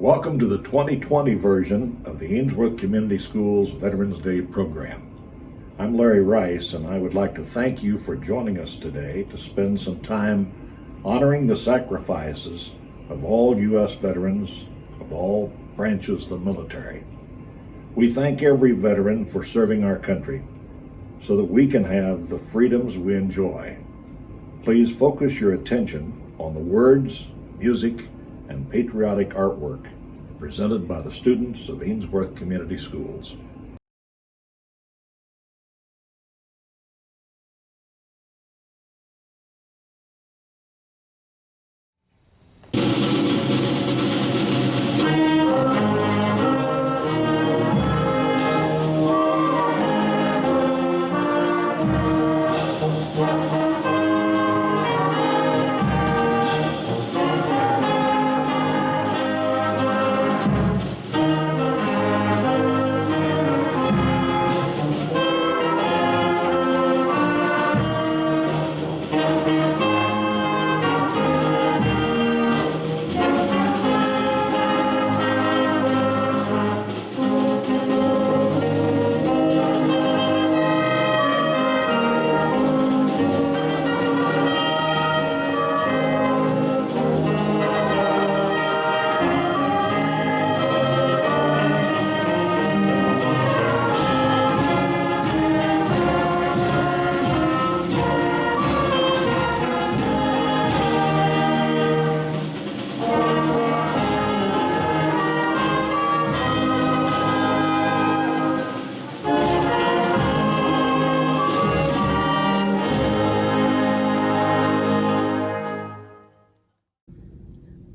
Welcome to the 2020 version of the Ainsworth Community Schools Veterans Day program. I'm Larry Rice, and I would like to thank you for joining us today to spend some time honoring the sacrifices of all U.S. veterans of all branches of the military. We thank every veteran for serving our country so that we can have the freedoms we enjoy. Please focus your attention on the words, music, and patriotic artwork presented by the students of Ainsworth Community Schools.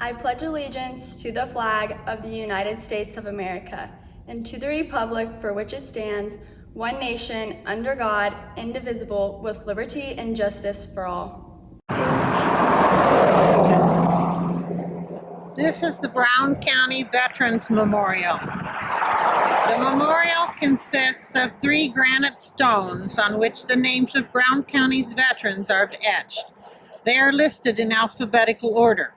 I pledge allegiance to the flag of the United States of America and to the republic for which it stands, one nation, under God, indivisible, with liberty and justice for all. This is the Brown County Veterans Memorial. The memorial consists of 3 granite stones on which the names of Brown County's veterans are etched. They are listed in alphabetical order.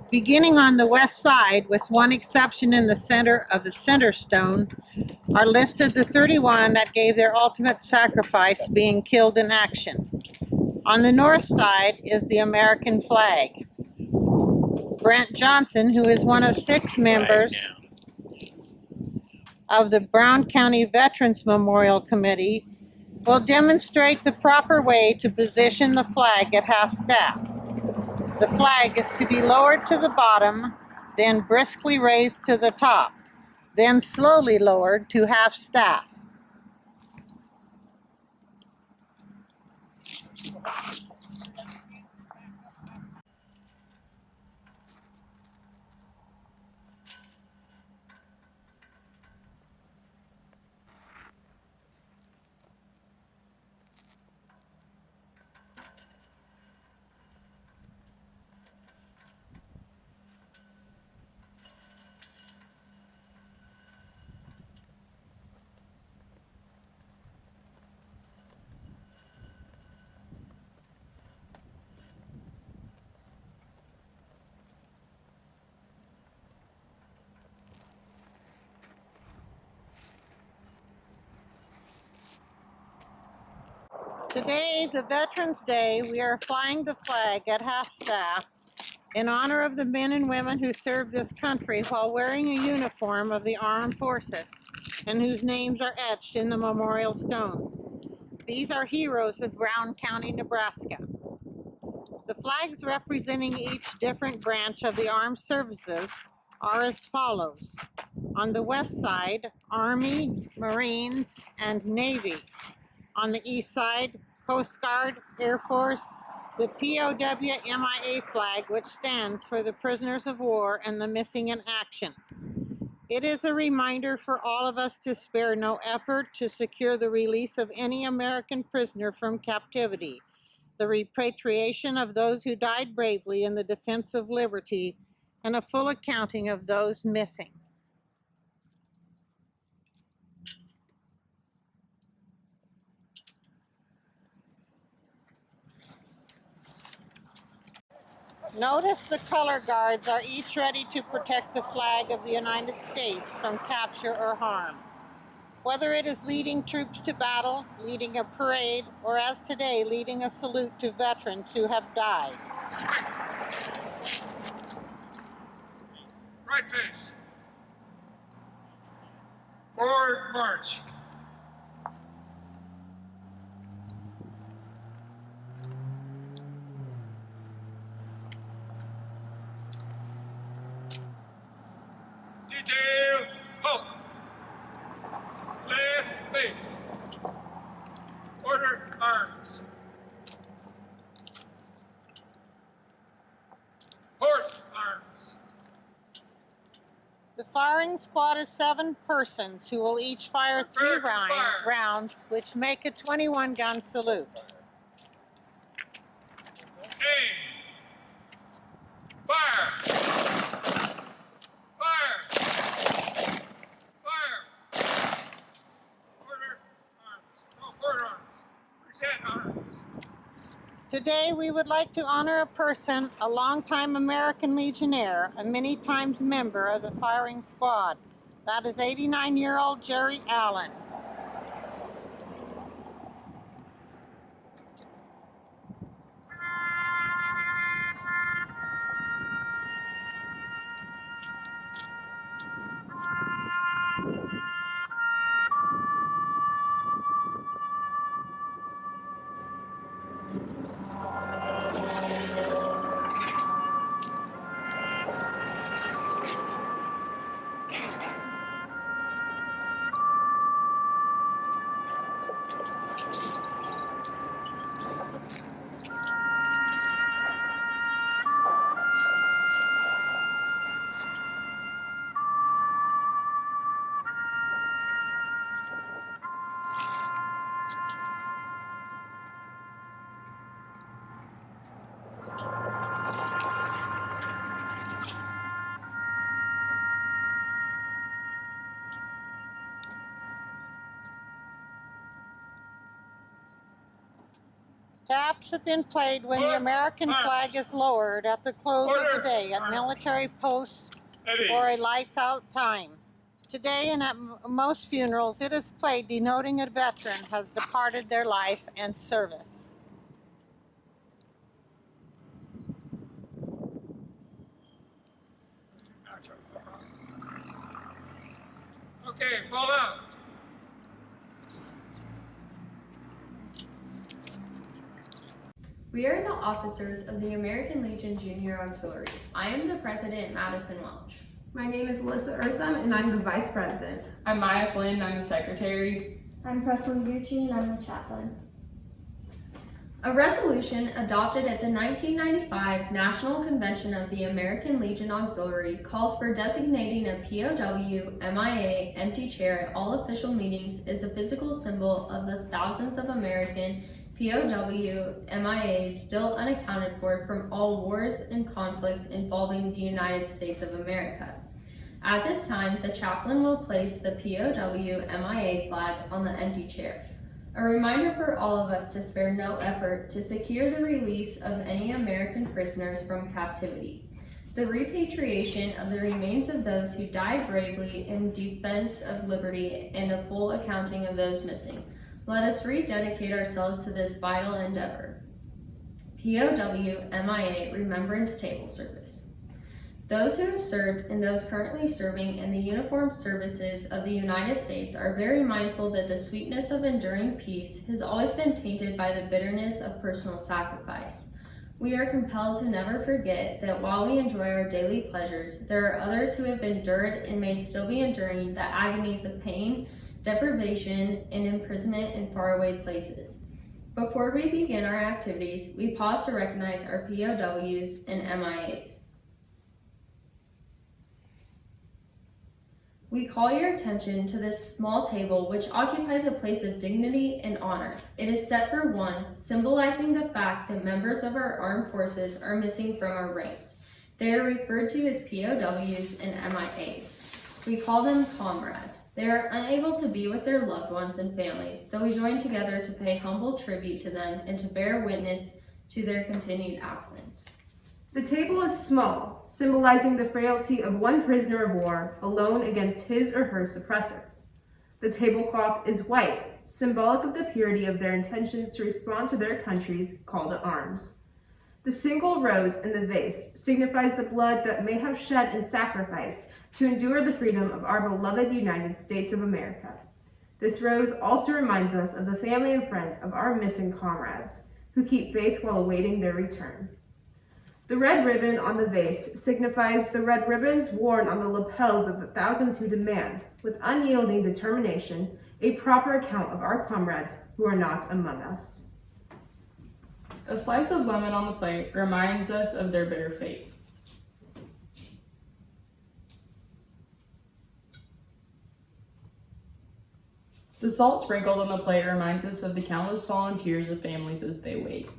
Beginning on the west side, with one exception in the center of the center stone, are listed the 31 that gave their ultimate sacrifice, being killed in action. On the north side is the American flag. Brent Johnson, who is one of 6 members of the Brown County Veterans Memorial Committee, will demonstrate the proper way to position the flag at half-staff. The flag is to be lowered to the bottom, then briskly raised to the top, then slowly lowered to half-staff. Today, the Veterans Day, we are flying the flag at half-staff in honor of the men and women who served this country while wearing a uniform of the armed forces and whose names are etched in the memorial stones. These are heroes of Brown County, Nebraska. The flags representing each different branch of the armed services are as follows. On the west side, Army, Marines, and Navy. On the east side, Coast Guard, Air Force, the POW-MIA flag, which stands for the prisoners of war and the missing in action. It is a reminder for all of us to spare no effort to secure the release of any American prisoner from captivity, the repatriation of those who died bravely in the defense of liberty, and a full accounting of those missing. Notice the color guards are each ready to protect the flag of the United States from capture or harm. Whether it is leading troops to battle, leading a parade, or as today, leading a salute to veterans who have died. Right face. Forward march. Detail, halt. Left face. Order arms. Port arms. The firing squad is 7 persons who will each fire 3 rounds, which make a 21-gun salute. Aim. Fire. Fire. Fire. Order arms. No, port arms. Reset arms. Today, we would like to honor a person, a longtime American Legionnaire, a many times member of the firing squad. That is 89-year-old Jerry Allen. Taps have been played when the American flag is lowered at the close of the day at military posts or a lights out time. Today and at most funerals, it is played denoting a veteran has departed their life and service. Okay, fall out. We are the officers of the American Legion Junior Auxiliary. I am the president, Madison Welch. My name is ALYSSA ERTHUM, and I'm the vice president. I'm Maya Flynn, I'm the secretary. I'm Preslyn GOOCHEY, and I'm the chaplain. A resolution adopted at the 1995 National Convention of the American Legion Auxiliary calls for designating a POW, MIA, empty chair at all official meetings as a physical symbol of the thousands of American POW, MIAs still unaccounted for from all wars and conflicts involving the United States of America. At this time, the chaplain will place the POW, MIA flag on the empty chair. A reminder for all of us to spare no effort to secure the release of any American prisoners from captivity, the repatriation of the remains of those who died bravely in defense of liberty, and a full accounting of those missing. Let us rededicate ourselves to this vital endeavor. POW, MIA, Remembrance Table Service. Those who have served and those currently serving in the uniformed services of the United States are very mindful that the sweetness of enduring peace has always been tainted by the bitterness of personal sacrifice. We are compelled to never forget that while we enjoy our daily pleasures, there are others who have endured and may still be enduring the agonies of pain, deprivation, and imprisonment in faraway places. Before we begin our activities, we pause to recognize our POWs and MIAs. We call your attention to this small table which occupies a place of dignity and honor. It is set for one, symbolizing the fact that members of our armed forces are missing from our ranks. They are referred to as POWs and MIAs. We call them comrades. They are unable to be with their loved ones and families, so we join together to pay humble tribute to them and to bear witness to their continued absence. The table is small, symbolizing the frailty of one prisoner of war alone against his or her suppressors. The tablecloth is white, symbolic of the purity of their intentions to respond to their country's call to arms. The single rose in the vase signifies the blood that may have shed in sacrifice to endure the freedom of our beloved United States of America. This rose also reminds us of the family and friends of our missing comrades, who keep faith while awaiting their return. The red ribbon on the vase signifies the red ribbons worn on the lapels of the thousands who demand, with unyielding determination, a proper account of our comrades who are not among us. A slice of lemon on the plate reminds us of their bitter fate. The salt sprinkled on the plate reminds us of the countless fallen tears of families as they wait.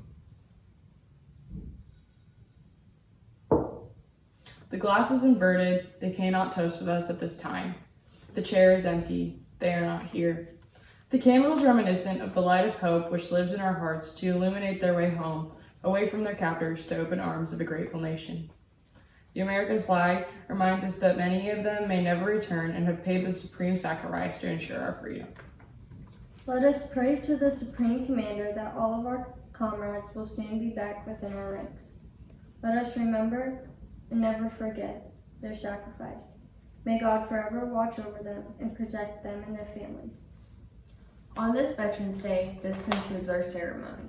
The glass is inverted. They cannot toast with us at this time. The chair is empty. They are not here. The candle is reminiscent of the light of hope which lives in our hearts to illuminate their way home, away from their captors to open arms of a grateful nation. The American flag reminds us that many of them may never return and have paid the supreme sacrifice to ensure our freedom. Let us pray to the Supreme Commander that all of our comrades will soon be back within our ranks. Let us remember and never forget their sacrifice. May God forever watch over them and protect them and their families. On this Veterans Day, this concludes our ceremony.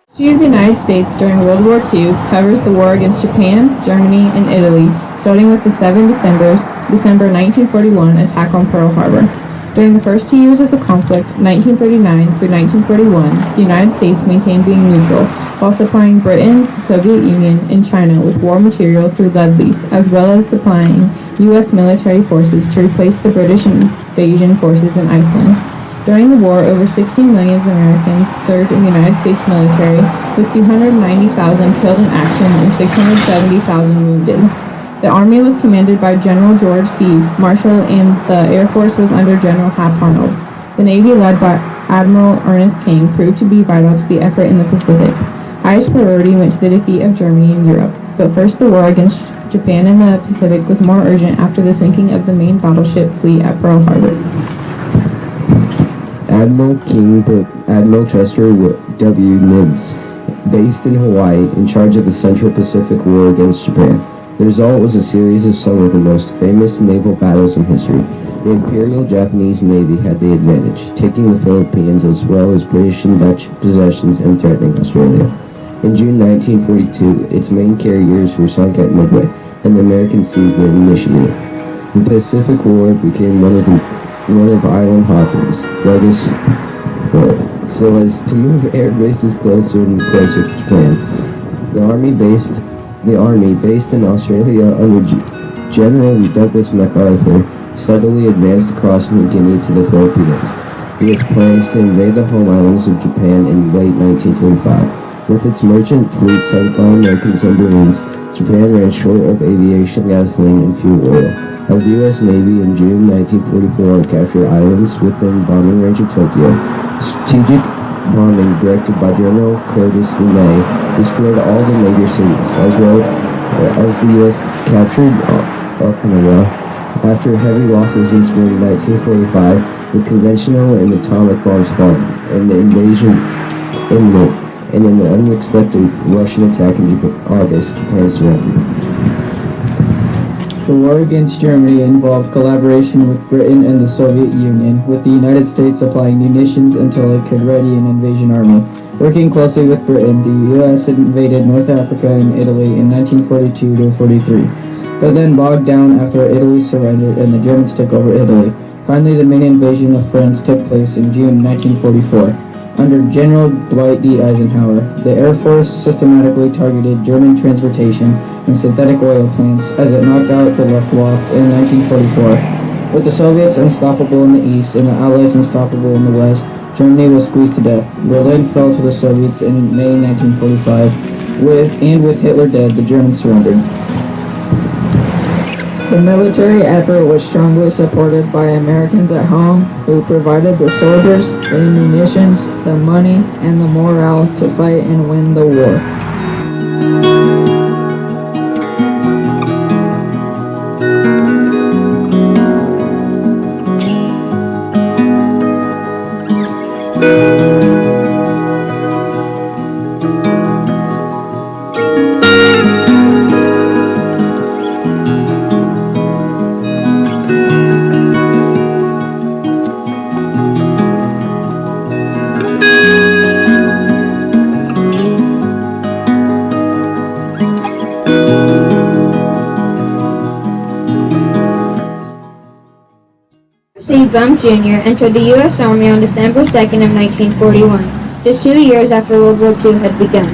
History of the United States during World War II covers the war against Japan, Germany, and Italy, starting with the 7 December 1941 attack on Pearl Harbor. During the first 2 years of the conflict, 1939 through 1941, the United States maintained being neutral, while supplying Britain, the Soviet Union, and China with war material through lead-lease, as well as supplying U.S. military forces to replace the British invasion forces in Iceland. During the war, over 16 million Americans served in the United States military, with 290,000 killed in action and 670,000 wounded. The Army was commanded by General George C. Marshall, and the Air Force was under General Hap Arnold. The Navy, led by Admiral Ernest King, proved to be vital to the effort in the Pacific. Highest priority went to the defeat of Germany in Europe, but first the war against Japan in the Pacific was more urgent after the sinking of the main battleship fleet at Pearl Harbor. Admiral King put Admiral Chester W. Nimitz, based in Hawaii, in charge of the Central Pacific War against Japan. The result was a series of some of the most famous naval battles in history. The Imperial Japanese Navy had the advantage, taking the Philippines as well as British and Dutch possessions and threatening Australia. In June 1942, its main carriers were sunk at Midway, and the Americans seized the initiative. The Pacific War became one of island hopping's Douglas so as to move air bases closer and closer to Japan. The Army based in Australia under General Douglas MacArthur steadily advanced across New Guinea to the Philippines, with plans to invade the home islands of Japan in late 1945. With its merchant fleet sunk by Americans and Marines, Japan ran short of aviation gasoline and fuel oil. As the U.S. Navy in June 1944 captured islands within bombing range of Tokyo, strategic bombing directed by General Curtis LeMay destroyed all the major cities, as well as the U.S. captured Okinawa after heavy losses in spring 1945, with conventional and atomic bombs falling, and the invasion imminent, and an unexpected Russian attack in August, Japan surrendered. The war against Germany involved collaboration with Britain and the Soviet Union, with the United States supplying munitions until it could ready an invasion army. Working closely with Britain, the U.S. invaded North Africa and Italy in 1942-43, but then bogged down after Italy surrendered and the Germans took over Italy. Finally, the main invasion of France took place in June 1944. Under General Dwight D. Eisenhower, the Air Force systematically targeted German transportation and synthetic oil plants as it knocked out the Luftwaffe in 1944. With the Soviets unstoppable in the east and the Allies unstoppable in the west, Germany was squeezed to death. Berlin fell to the Soviets in May 1945. With Hitler dead, the Germans surrendered. The military effort was strongly supported by Americans at home, who provided the soldiers the munitions, the money, and the morale to fight and win the war. Bump Jr. entered the U.S. Army on December 2nd of 1941, just 2 years after World War II had begun.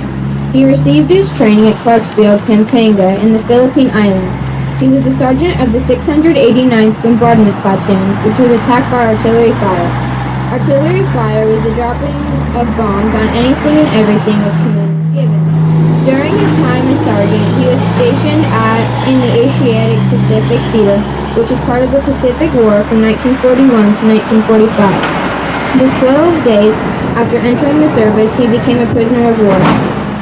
He received his training at Clarksville, Pampanga, in the Philippine Islands. He was the sergeant of the 689th Bombardment Platoon, which was attacked by artillery fire. Artillery fire was the dropping of bombs on anything and everything as command was given. During his time as sergeant, he was stationed in the Asiatic Pacific Theater, which was part of the Pacific War from 1941 to 1945. Just 12 days after entering the service, he became a prisoner of war.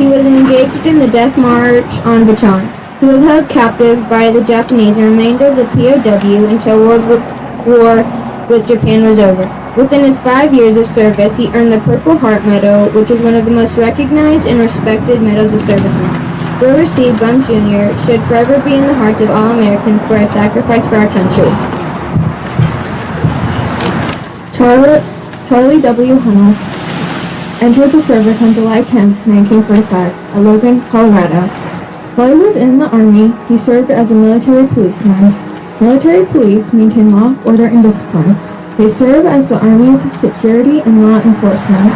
He was engaged in the Death March on Bataan. He was held captive by the Japanese and remained as a POW until World War with Japan was over. Within his 5 years of service, he earned the Purple Heart Medal, which is one of the most recognized and respected medals of servicemen. Grover C. Bump Jr. should forever be in the hearts of all Americans for his sacrifice for our country. Charlie W. Hunnell entered the service on July 10, 1945, at Logan, Colorado. While he was in the Army, he served as a military policeman. Military police maintain law, order, and discipline. They serve as the Army's security and law enforcement.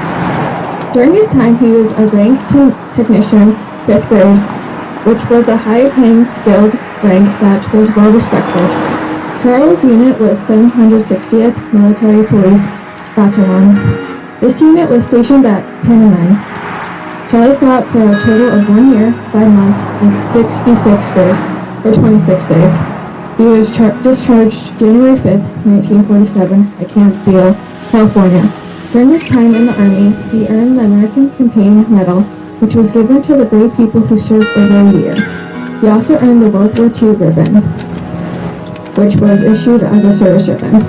During his time, he was a ranked technician, 5th grade, which was a high-paying, skilled rank that was well-respected. Charles' unit was 760th Military Police Battalion. This unit was stationed at Panamang. Charlie fought for a total of 1 year, 5 months, and 26 days. He was discharged January 5th, 1947 at Camp Beale, California. During his time in the Army, he earned the American Campaign Medal, which was given to the brave people who served over a year. He also earned the World War II ribbon, which was issued as a service ribbon.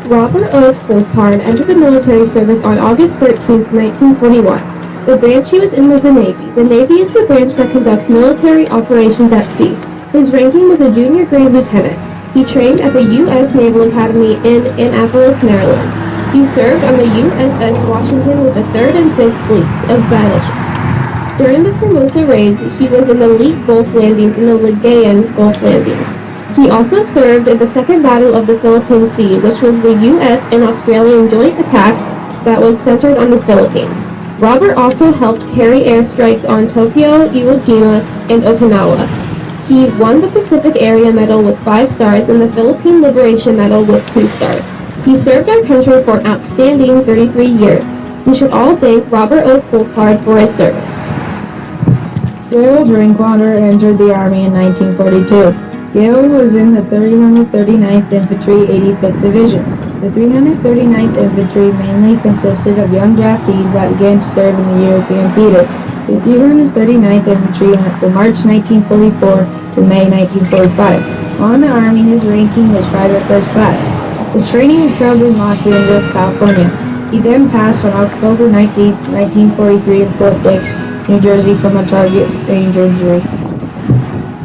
Robert O. Coulthard entered the military service on August 13, 1941. The branch he was in was the Navy. The Navy is the branch that conducts military operations at sea. His ranking was a junior grade lieutenant. He trained at the U.S. Naval Academy in Annapolis, Maryland. He served on the USS Washington with the 3rd and 5th Fleets of battleships. During the Formosa raids, he was in the Leak Gulf landings and the LEGION Gulf landings. He also served in the Second Battle of the Philippine Sea, which was the U.S. and Australian joint attack that was centered on the Philippines. Robert also helped carry airstrikes on Tokyo, Iwo Jima, and Okinawa. He won the Pacific Area Medal with 5 stars and the Philippine Liberation Medal with 2 stars. He served our country for an outstanding 33 years. We should all thank Robert O. Coulthard for his service. Gerald Drinkwater entered the Army in 1942. Gale was in the 339th Infantry 85th Division. The 339th Infantry mainly consisted of young draftees that began to serve in the European theater. The 339th Infantry went from March 1944 to May 1945. While in the Army, his ranking was Private First Class. His training occurred in Los Angeles, California. He then passed on October 19, 1943 in Fort Dix, New Jersey from a target range injury.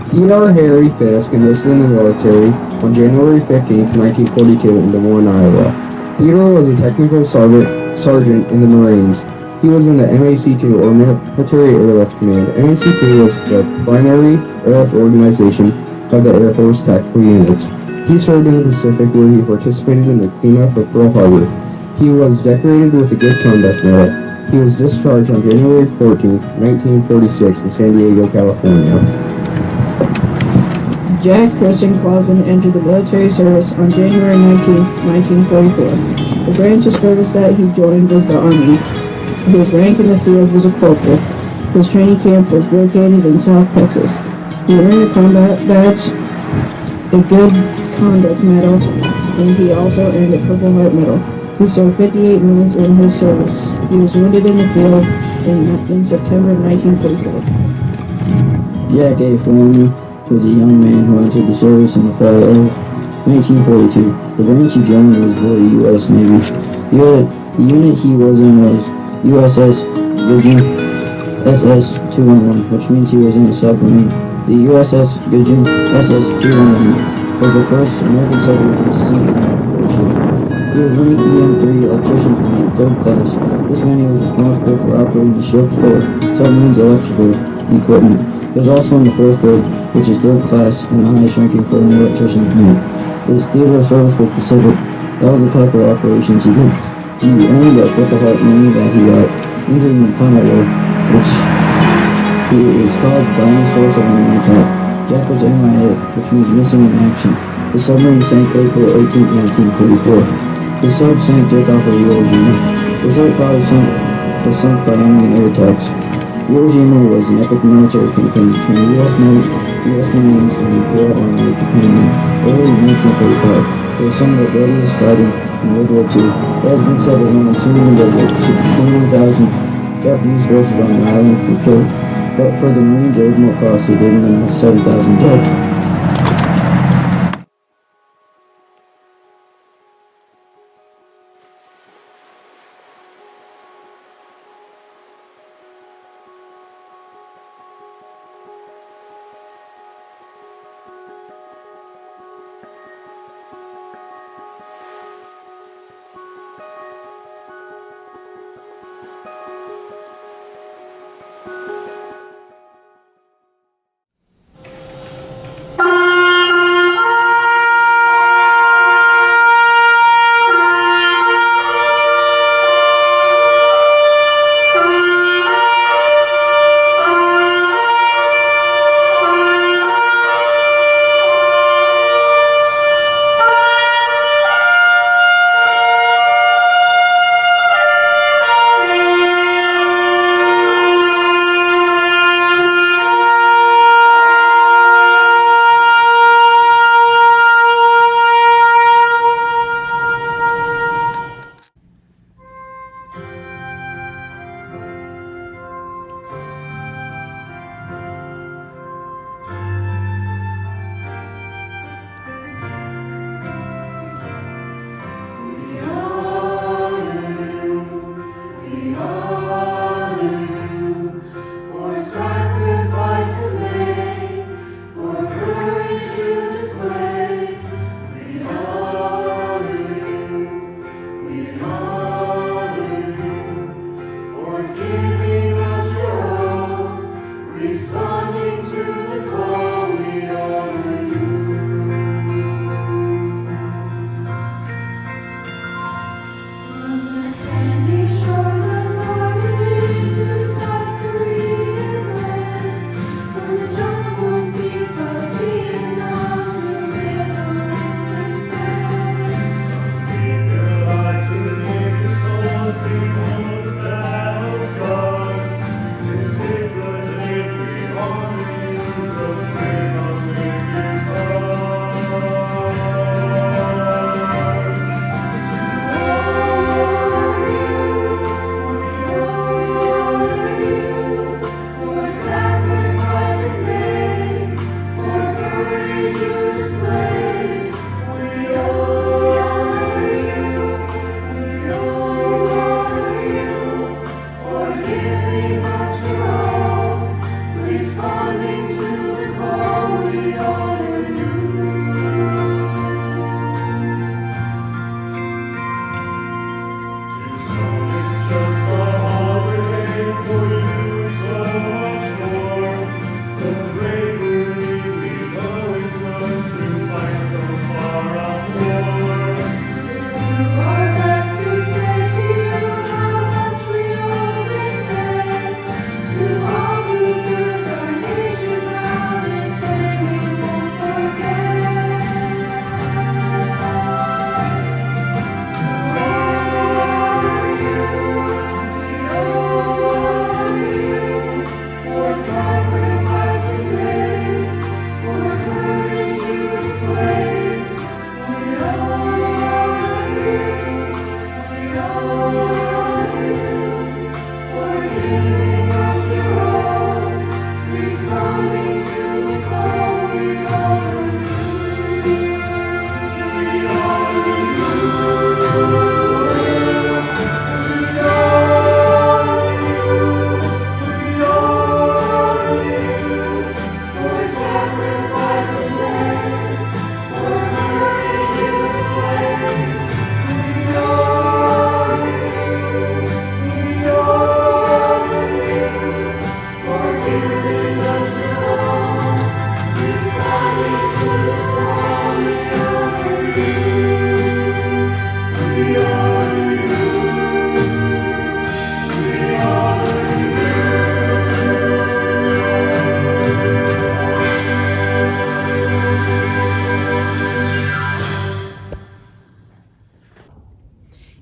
Theodore Harry Fisk enlisted in the military on January 15, 1942 in Des Moines, Iowa. Theodore was a technical sergeant in the Marines. He was in the MAC-2, or Military Airlift Command. MAC-2 was the primary airlift organization of the Air Force tactical units. He served in the Pacific, where he participated in the cleanup of Pearl Harbor. He was decorated with a Good Conduct Medal. He was discharged on January 14, 1946 in San Diego, California. Jack Christian Clausen entered the military service on January 19, 1944. The branch of service that he joined was the Army. His rank in the field was a corporal. His training camp was located in South Texas. He earned a combat badge, a Good Conduct Medal, and he also earned a Purple Heart Medal. He served 58 months in his service. He was wounded in the field in September of 1944. Jack A. FLYNN was a young man who entered the service in the fall of 1942. The branch he joined was the U.S. Navy. The unit he was in was USS GOOCHEY SS-211, which means he was in a submarine. The USS GOOCHEY SS-211 was the first American submarine to sink in an operation. He was ranked EM-3 Electrician's Mate, 3rd class. This meant he was responsible for operating the ship's or submarine's electrical equipment. He was also in the 4th grade, which is 3rd class and the highest ranking for an electrician's mate. His theater of service was Pacific. That was the type of operations he did. He earned a Purple Heart meaning that he got injured in the combat war, which is caused by any source of enemy attack. Jack was MIA, which means missing in action. The submarine sank April 18, 1944. The sub sank just off of Iwo Jima. The site probably was sunk by enemy air attacks. Iwo Jima was an epic military campaign between the U.S. Marines and the Imperial Army of Japan in early 1945. It was some of the bloodiest fighting in World War II. It has been said that only 2 million of the 21,000 Japanese forces on the island were killed. But for the Marines, it was more costly, leaving almost 7,000 dead.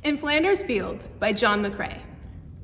In Flanders Fields by John McCrae.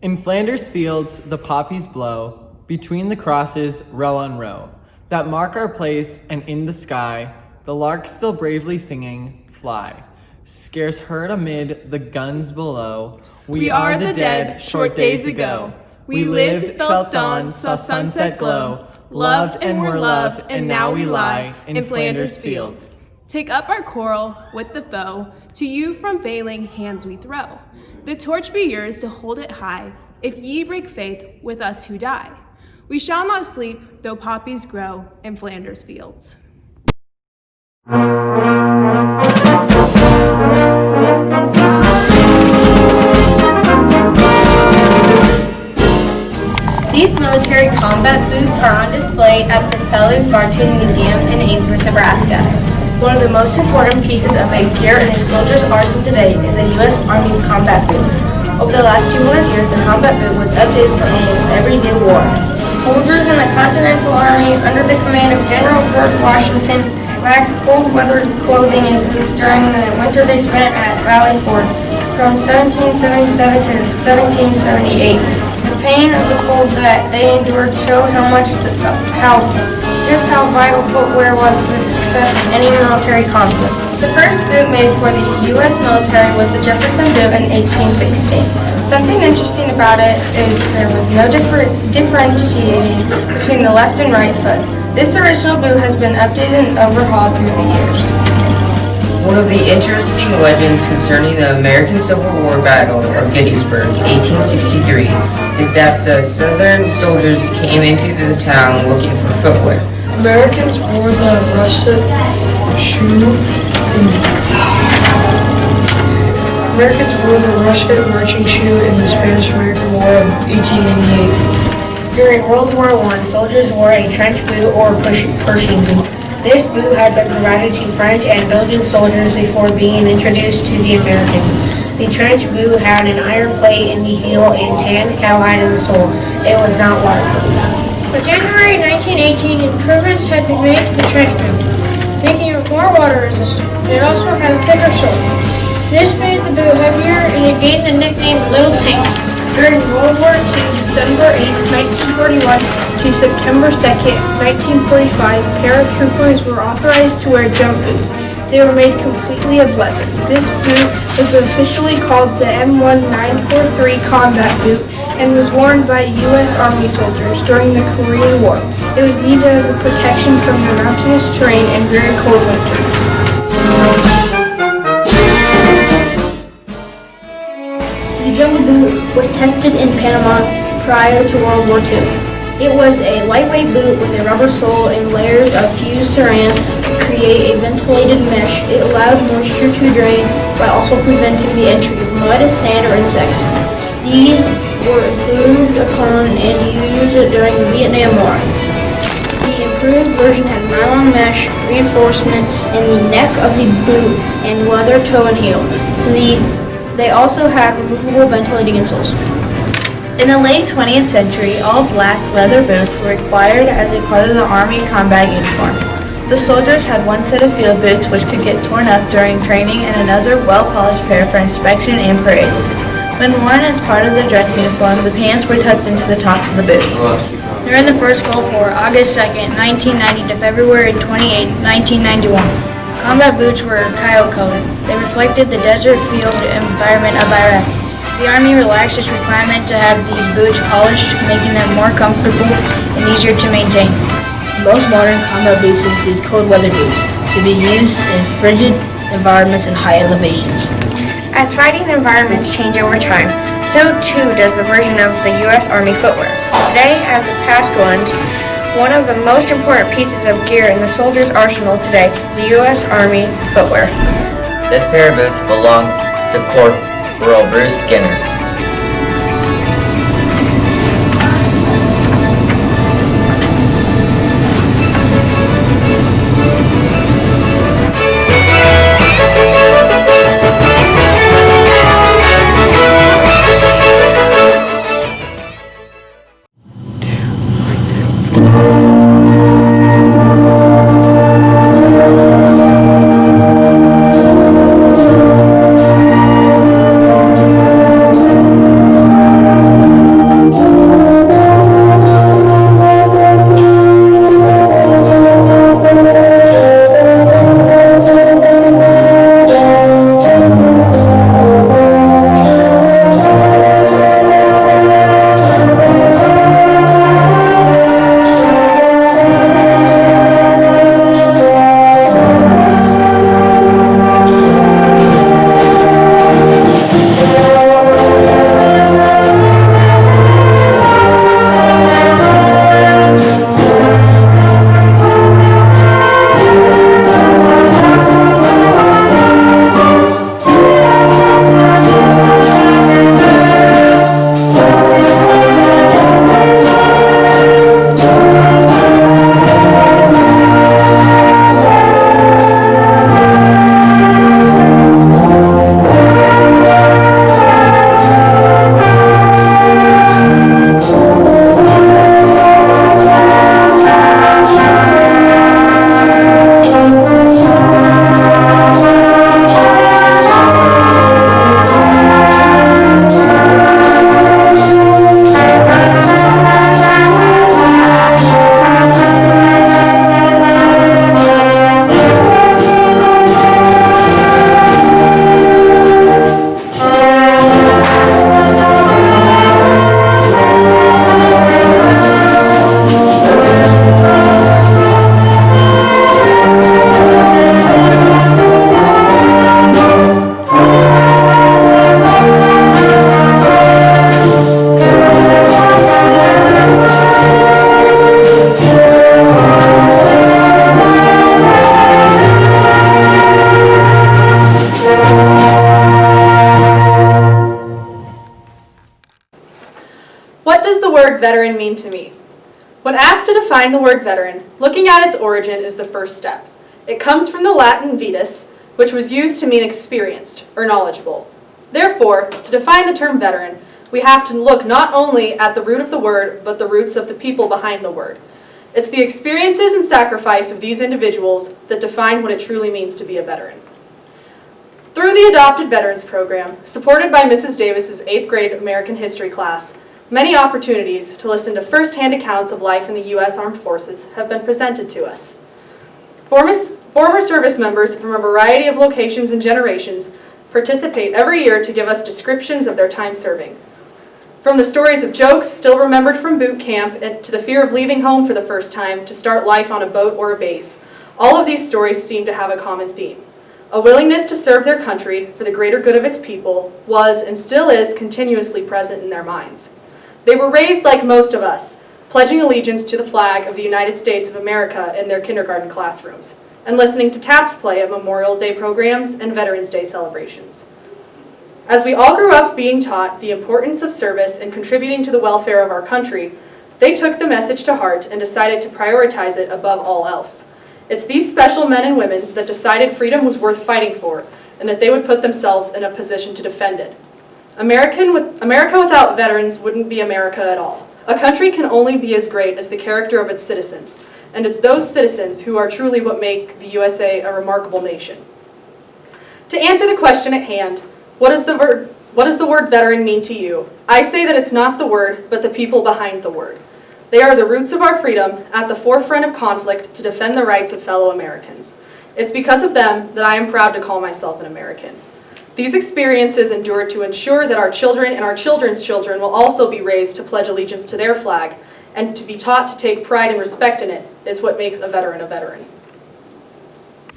In Flanders fields the poppies blow, between the crosses row on row, that mark our place, and in the sky, the lark still bravely singing, fly, scarce heard amid the guns below. We are the dead, short days ago. We lived, felt dawn, saw sunset glow, loved and were loved, and now we lie in Flanders fields. Take up our quarrel with the foe, to you from failing hands we throw. The torch be yours to hold it high, if ye break faith with us who die. We shall not sleep, though poppies grow in Flanders fields. These military combat boots are on display at the Sellers Barton Museum in Ainsworth, Nebraska. One of the most important pieces of gear in a soldier's arsenal today is the U.S. Army's combat boot. Over the last 200 years, the combat boot was updated for almost every new war. Soldiers in the Continental Army, under the command of General George Washington, lacked cold weather clothing and boots during the winter they spent at Valley Forge from 1777 to 1778. The pain of the cold that they endured showed just how vital footwear was to the success of any military conflict. The first boot made for the U.S. military was the Jefferson boot in 1816. Something interesting about it is there was no differentiating between the left and right foot. This original boot has been updated and overhauled through the years. One of the interesting legends concerning the American Civil War Battle of Gettysburg, 1863, is that the Southern soldiers came into the town looking for footwear. Americans wore the russet marching shoe in the Spanish-American War of 1898. During World War I, soldiers wore a trench boot or Pershing boot. This boot had been provided to French and Belgian soldiers before being introduced to the Americans. The trench boot had an iron plate in the heel and tanned cowhide in the sole. It was not waterproof. By January 1918, improvements had been made to the trench boot, making it more water resistant. It also had a thicker sole. This made the boot heavier and it gained the nickname Little Tank. During World War II, December 8, 1941 to September 2, 1945, paratroopers were authorized to wear jump boots. They were made completely of leather. This boot was officially called the M1943 Combat Boot and was worn by U.S. Army soldiers during the Korean War. It was needed as a protection from the mountainous terrain and very cold winters. The jungle boot was tested in Panama prior to World War II. It was a lightweight boot with a rubber sole and layers of fused saran to create a ventilated mesh. It allowed moisture to drain while also preventing the entry of mud, sand, or insects. These were improved upon and used during the Vietnam War. The improved version had nylon mesh reinforcement in the neck of the boot and leather toe and heel. They also had removable ventilating insoles. In the late 20th century, all black leather boots were required as a part of the Army combat uniform. The soldiers had one set of field boots which could get torn up during training and another well-polished pair for inspection and parades. When worn as part of the dress uniform, the pants were tucked into the tops of the boots. During the first Gulf War, August 2, 1990 to February 28, 1991, Combat boots were coyote-colored. They reflected the desert field environment of Iraq. The Army relaxed its requirement to have these boots polished, making them more comfortable and easier to maintain. Most modern combat boots include cold weather boots to be used in frigid environments and high elevations. As fighting environments change over time, so too does the version of the U.S. Army footwear. Today, as the past ones, one of the most important pieces of gear in the soldier's arsenal today is the U.S. Army footwear. This pair of boots belonged to Corporal Bruce Skinner. What does the word veteran mean to me? When asked to define the word veteran, looking at its origin is the first step. It comes from the Latin vetus, which was used to mean experienced or knowledgeable. Therefore, to define the term veteran, we have to look not only at the root of the word, but the roots of the people behind the word. It's the experiences and sacrifice of these individuals that define what it truly means to be a veteran. Through the Adopted Veterans Program, supported by Mrs. Davis's 8th grade American History class, many opportunities to listen to first-hand accounts of life in the U.S. Armed Forces have been presented to us. Former service members from a variety of locations and generations participate every year to give us descriptions of their time serving. From the stories of jokes still remembered from boot camp to the fear of leaving home for the first time to start life on a boat or a base, all of these stories seem to have a common theme. A willingness to serve their country for the greater good of its people was and still is continuously present in their minds. They were raised like most of us, pledging allegiance to the flag of the United States of America in their kindergarten classrooms, and listening to taps play at Memorial Day programs and Veterans Day celebrations. As we all grew up being taught the importance of service and contributing to the welfare of our country, they took the message to heart and decided to prioritize it above all else. It's these special men and women that decided freedom was worth fighting for, and that they would put themselves in a position to defend it. America without veterans wouldn't be America at all. A country can only be as great as the character of its citizens, and it's those citizens who are truly what make the USA a remarkable nation. To answer the question at hand, what does the word veteran mean to you? I say that it's not the word, but the people behind the word. They are the roots of our freedom, at the forefront of conflict to defend the rights of fellow Americans. It's because of them that I am proud to call myself an American. These experiences endured to ensure that our children and our children's children will also be raised to pledge allegiance to their flag, and to be taught to take pride and respect in it is what makes a veteran a veteran.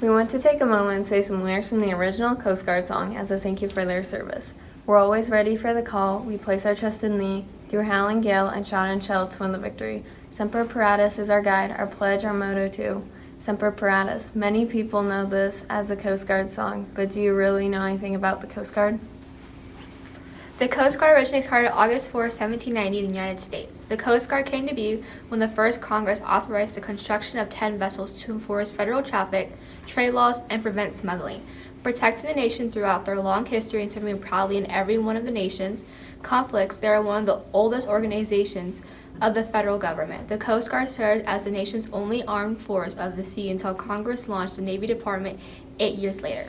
We want to take a moment and say some lyrics from the original Coast Guard song as a thank you for their service. We're always ready for the call, we place our trust in thee, through howling gale and shot and shell to win the victory. Semper Paratus is our guide, our pledge, our motto too. Semper Paratus. Many people know this as the Coast Guard song, but do you really know anything about the Coast Guard? The Coast Guard originally started August 4, 1790 in the United States. The Coast Guard came to be when the first Congress authorized the construction of 10 vessels to enforce federal traffic, trade laws, and prevent smuggling, protecting the nation throughout their long history and serving proudly in every one of the nation's conflicts. They are one of the oldest organizations of the federal government. The Coast Guard served as the nation's only armed force of the sea until Congress launched the Navy Department 8 years later.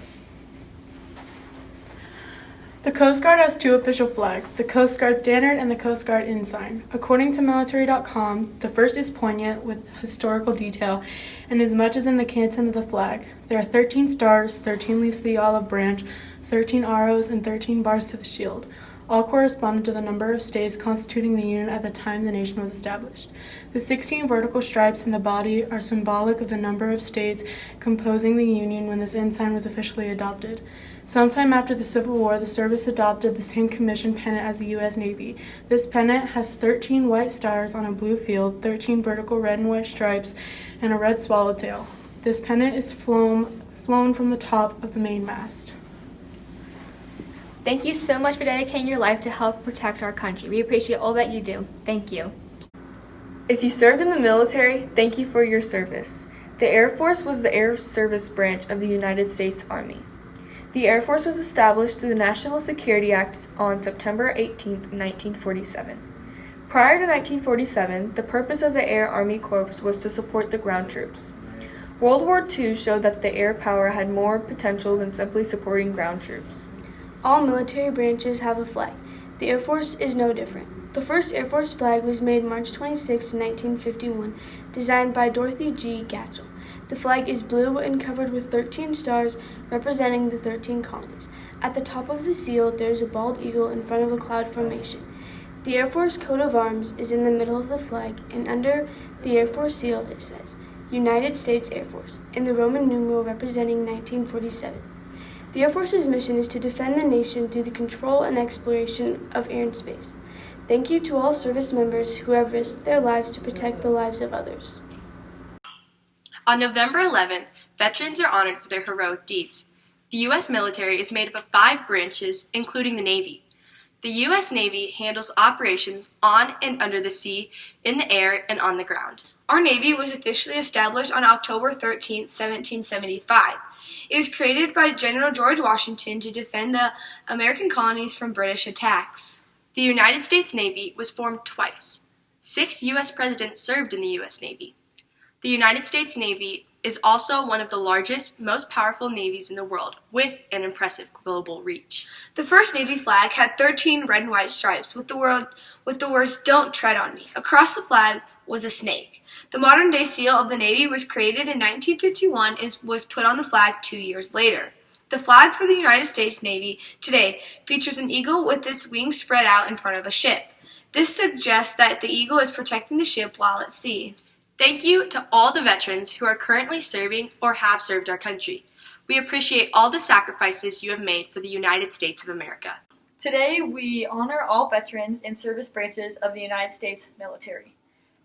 The Coast Guard has two official flags, the Coast Guard Standard and the Coast Guard Ensign. According to military.com, the first is poignant with historical detail and as much as in the canton of the flag. There are 13 stars, 13 leaves to the olive branch, 13 arrows, and 13 bars to the shield. All corresponded to the number of states constituting the Union at the time the nation was established. The 16 vertical stripes in the body are symbolic of the number of states composing the Union when this ensign was officially adopted. Sometime after the Civil War, the service adopted the same commission pennant as the U.S. Navy. This pennant has 13 white stars on a blue field, 13 vertical red and white stripes, and a red swallowtail. This pennant is flown from the top of the main mast. Thank you so much for dedicating your life to help protect our country. We appreciate all that you do. Thank you. If you served in the military, thank you for your service. The Air Force was the air service branch of the United States Army. The Air Force was established through the National Security Act on September 18, 1947. Prior to 1947, the purpose of the Air Army Corps was to support the ground troops. World War II showed that the air power had more potential than simply supporting ground troops. All military branches have a flag. The Air Force is no different. The first Air Force flag was made March 26, 1951, designed by Dorothy G. Gatchell. The flag is blue and covered with 13 stars representing the 13 colonies. At the top of the seal, there is a bald eagle in front of a cloud formation. The Air Force coat of arms is in the middle of the flag, and under the Air Force seal it says, United States Air Force, in the Roman numeral representing 1947. The Air Force's mission is to defend the nation through the control and exploration of air and space. Thank you to all service members who have risked their lives to protect the lives of others. On November 11th, veterans are honored for their heroic deeds. The U.S. military is made up of 5 branches, including the Navy. The U.S. Navy handles operations on and under the sea, in the air, and on the ground. Our Navy was officially established on October 13, 1775. It was created by General George Washington to defend the American colonies from British attacks. The United States Navy was formed twice. 6 U.S. presidents served in the U.S. Navy. The United States Navy is also one of the largest, most powerful navies in the world, with an impressive global reach. The first Navy flag had 13 red and white stripes with the words, "Don't tread on me." Across the flag was a snake. The modern-day seal of the Navy was created in 1951 and was put on the flag 2 years later. The flag for the United States Navy today features an eagle with its wings spread out in front of a ship. This suggests that the eagle is protecting the ship while at sea. Thank you to all the veterans who are currently serving or have served our country. We appreciate all the sacrifices you have made for the United States of America. Today, we honor all veterans in service branches of the United States military.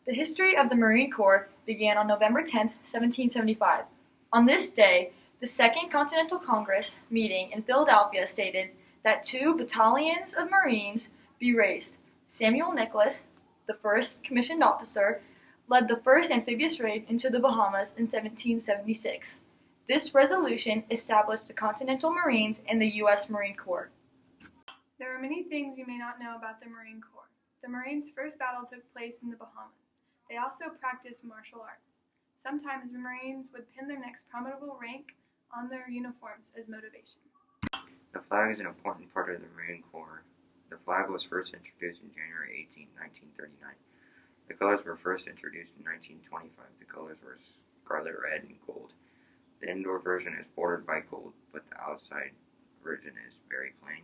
The history of the Marine Corps began on November 10, 1775. On this day, the Second Continental Congress meeting in Philadelphia stated that 2 battalions of Marines be raised. Samuel Nicholas, the first commissioned officer, led the first amphibious raid into the Bahamas in 1776. This resolution established the Continental Marines and the U.S. Marine Corps. There are many things you may not know about the Marine Corps. The Marines' first battle took place in the Bahamas. They also practiced martial arts. Sometimes the Marines would pin their next prominent rank on their uniforms as motivation. The flag is an important part of the Marine Corps. The flag was first introduced in January 18, 1939. The colors were first introduced in 1925. The colors were scarlet, red, and gold. The indoor version is bordered by gold, but the outside version is very plain.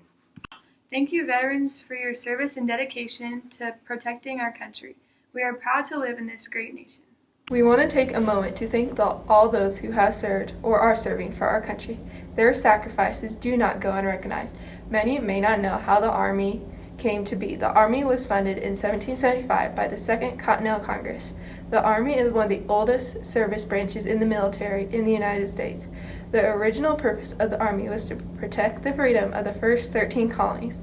Thank you, veterans, for your service and dedication to protecting our country. We are proud to live in this great nation. We want to take a moment to thank all those who have served or are serving for our country. Their sacrifices do not go unrecognized. Many may not know how the Army came to be. The Army was funded in 1775 by the Second Continental Congress. The Army is one of the oldest service branches in the military in the United States. The original purpose of the Army was to protect the freedom of the first 13 colonies.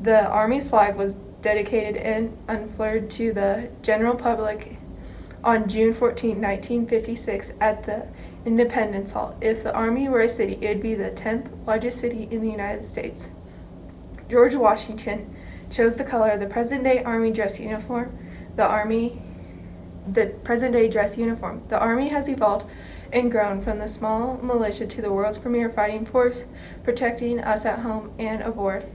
The Army's flag was dedicated and unfurled to the general public on June 14, 1956 at the Independence Hall. If the Army were a city, it would be the 10th largest city in the United States. George Washington chose the color of the present-day Army dress uniform. The present-day dress uniform. The Army has evolved and grown from the small militia to the world's premier fighting force, protecting us at home and aboard.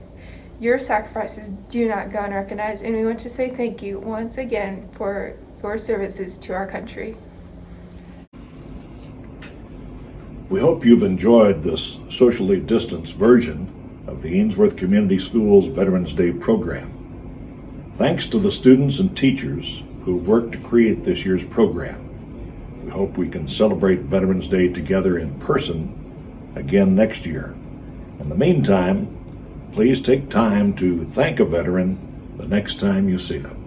Your sacrifices do not go unrecognized, and we want to say thank you once again for your services to our country. We hope you've enjoyed this socially distanced version of the Ainsworth Community Schools Veterans Day program. Thanks to the students and teachers who worked to create this year's program. We hope we can celebrate Veterans Day together in person again next year. In the meantime, please take time to thank a veteran the next time you see them.